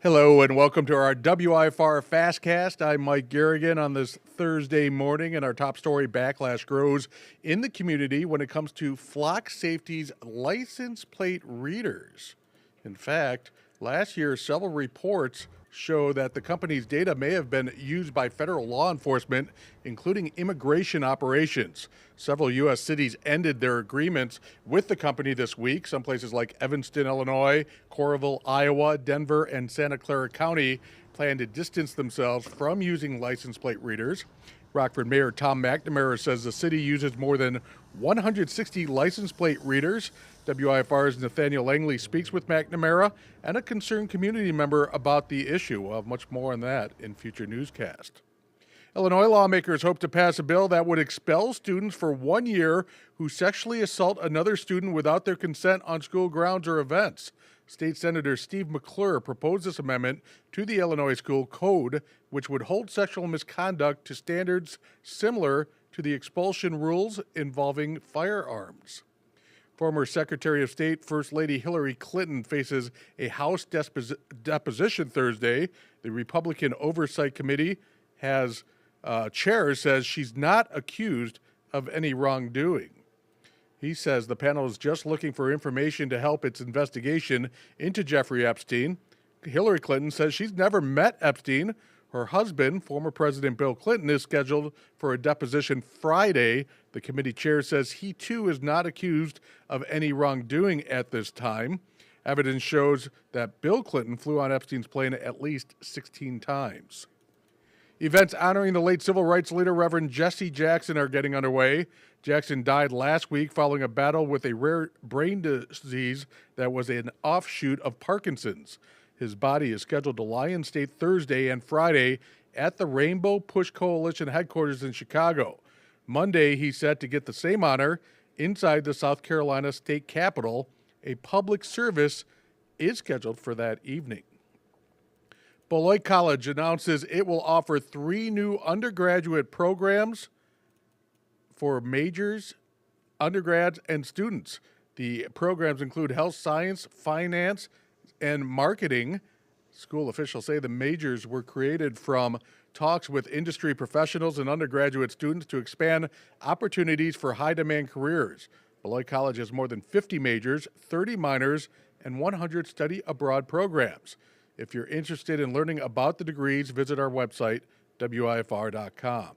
Hello and welcome to our WIFR Fastcast. I'm Mike Garrigan on this Thursday morning, and our top story: backlash grows in the community when it comes to Flock Safety's license plate readers. In fact, last year, several reports show that the company's data may have been used by federal law enforcement, including immigration operations. Several U.S. cities ended their agreements with the company this week. Some places like Evanston, Illinois, Coralville, Iowa, Denver, and Santa Clara County plan to distance themselves from using license plate readers. Rockford Mayor Tom McNamara says the city uses more than 160 license plate readers. WIFR's Nathaniel Langley speaks with McNamara and a concerned community member about the issue. We'll have much more on that in future newscasts. Illinois lawmakers hope to pass a bill that would expel students for 1 year who sexually assault another student without their consent on school grounds or events. State Senator Steve McClure proposed this amendment to the Illinois School Code, which would hold sexual misconduct to standards similar to the expulsion rules involving firearms. Former Secretary of State First Lady Hillary Clinton faces a House deposition Thursday. The Republican Oversight Committee chair says she's not accused of any wrongdoing. He says the panel is just looking for information to help its investigation into Jeffrey Epstein. Hillary Clinton says she's never met Epstein. Her husband, former President Bill Clinton, is scheduled for a deposition Friday. The committee chair says he, too, is not accused of any wrongdoing at this time. Evidence shows that Bill Clinton flew on Epstein's plane at least 16 times. Events honoring the late civil rights leader, Reverend Jesse Jackson, are getting underway. Jackson died last week following a battle with a rare brain disease that was an offshoot of Parkinson's. His body is scheduled to lie in state Thursday and Friday at the Rainbow Push Coalition headquarters in Chicago. Monday, he's set to get the same honor inside the South Carolina state capitol. A public service is scheduled for that evening. Beloit College announces it will offer 3 new undergraduate programs for majors, undergrads, and students. The programs include health science, finance, and marketing. School officials say the majors were created from talks with industry professionals and undergraduate students to expand opportunities for high-demand careers. Beloit College has more than 50 majors, 30 minors, and 100 study abroad programs. If you're interested in learning about the degrees, visit our website, WIFR.com.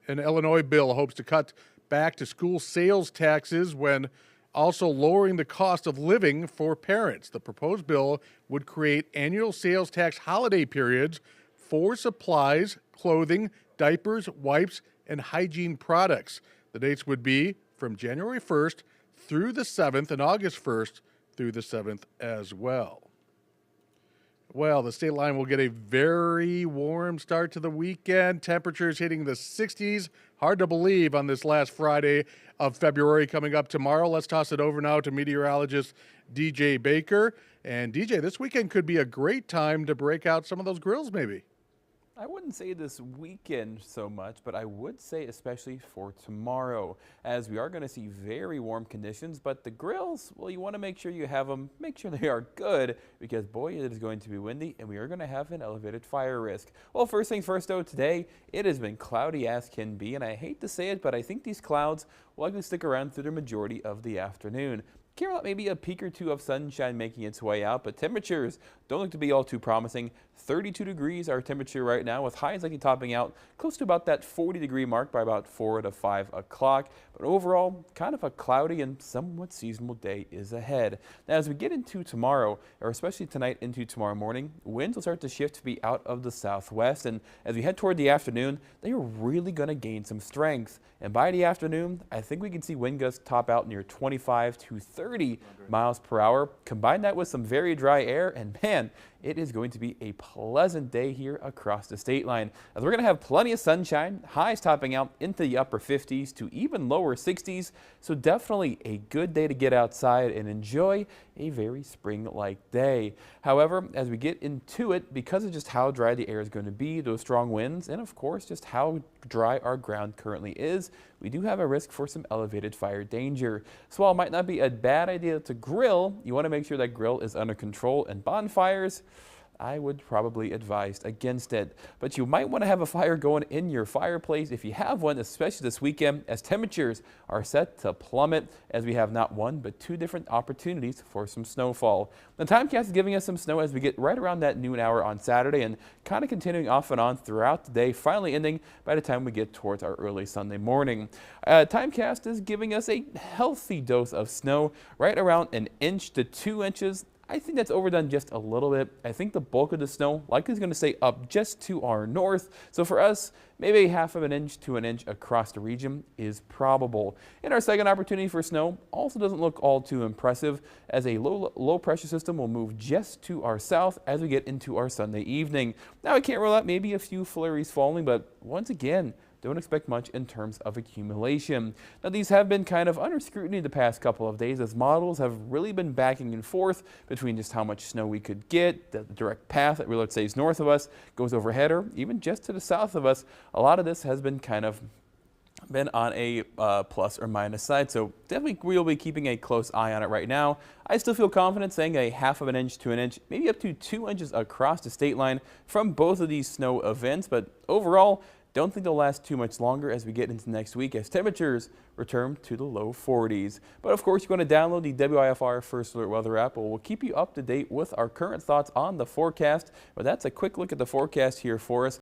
An Illinois bill hopes to cut back to school sales taxes when also lowering the cost of living for parents. The proposed bill would create annual sales tax holiday periods for supplies, clothing, diapers, wipes, and hygiene products. The dates would be from January 1st through the 7th and August 1st through the 7th as well. Well, the state line will get a very warm start to the weekend. Temperatures hitting the 60s. Hard to believe on this last Friday of February coming up tomorrow. Let's toss it over now to meteorologist DJ Baker. And DJ, this weekend could be a great time to break out some of those grills maybe. I wouldn't say this weekend so much, but I would say especially for tomorrow, as we are going to see very warm conditions. But the grills, well, you want to make sure you have them, make sure they are good, because boy, it is going to be windy and we are going to have an elevated fire risk. Well, first things first though, today it has been cloudy as can be, and I hate to say it, but I think these clouds will likely stick around through the majority of the afternoon. Maybe a peak or two of sunshine making its way out, but temperatures don't look to be all too promising. 32 degrees our temperature right now, with highs likely topping out close to about that 40-degree mark by about 4 to 5 o'clock. But overall, kind of a cloudy and somewhat seasonal day is ahead. Now, as we get into tomorrow, or especially tonight into tomorrow morning, winds will start to shift to be out of the southwest. And as we head toward the afternoon, they are really going to gain some strength. And by the afternoon, I think we can see wind gusts top out near 25 to 30 miles per hour. Combine that with some very dry air, and man, it is going to be a pleasant day here across the state line, as we're going to have plenty of sunshine, highs topping out into the upper 50s to even lower 60s. So definitely a good day to get outside and enjoy a very spring-like day. However, as we get into it, because of just how dry the air is going to be, those strong winds, and of course just how dry our ground currently is, we do have a risk for some elevated fire danger. So while it might not be a bad idea to grill, you want to make sure that grill is under control, and bonfires, I would probably advise against it. But you might want to have a fire going in your fireplace if you have one, especially this weekend, as temperatures are set to plummet as we have not one but two different opportunities for some snowfall. The timecast is giving us some snow as we get right around that noon hour on Saturday and kind of continuing off and on throughout the day, finally ending by the time we get towards our early Sunday morning. Timecast is giving us a healthy dose of snow, right around 1 inch to 2 inches. I think that's overdone just a little bit. I think the bulk of the snow likely is going to stay up just to our north. So for us, maybe 1/2 inch to 1 inch across the region is probable. And our second opportunity for snow also doesn't look all too impressive, as a low pressure system will move just to our south as we get into our Sunday evening. Now I can't rule out maybe a few flurries falling, but once again, don't expect much in terms of accumulation. Now these have been kind of under scrutiny the past couple of days, as models have really been backing and forth between just how much snow we could get, the direct path that let's say is north of us goes overhead, or even just to the south of us. A lot of this has been kind of been on a plus or minus side, so definitely we'll be keeping a close eye on it right now. I still feel confident saying 1/2 inch to 1 inch, maybe up to 2 inches across the state line from both of these snow events, but overall, don't think they'll last too much longer as we get into next week, as temperatures return to the low 40s. But of course, you're going to download the WIFR First Alert Weather app. We'll keep you up to date with our current thoughts on the forecast. But that's a quick look at the forecast here for us.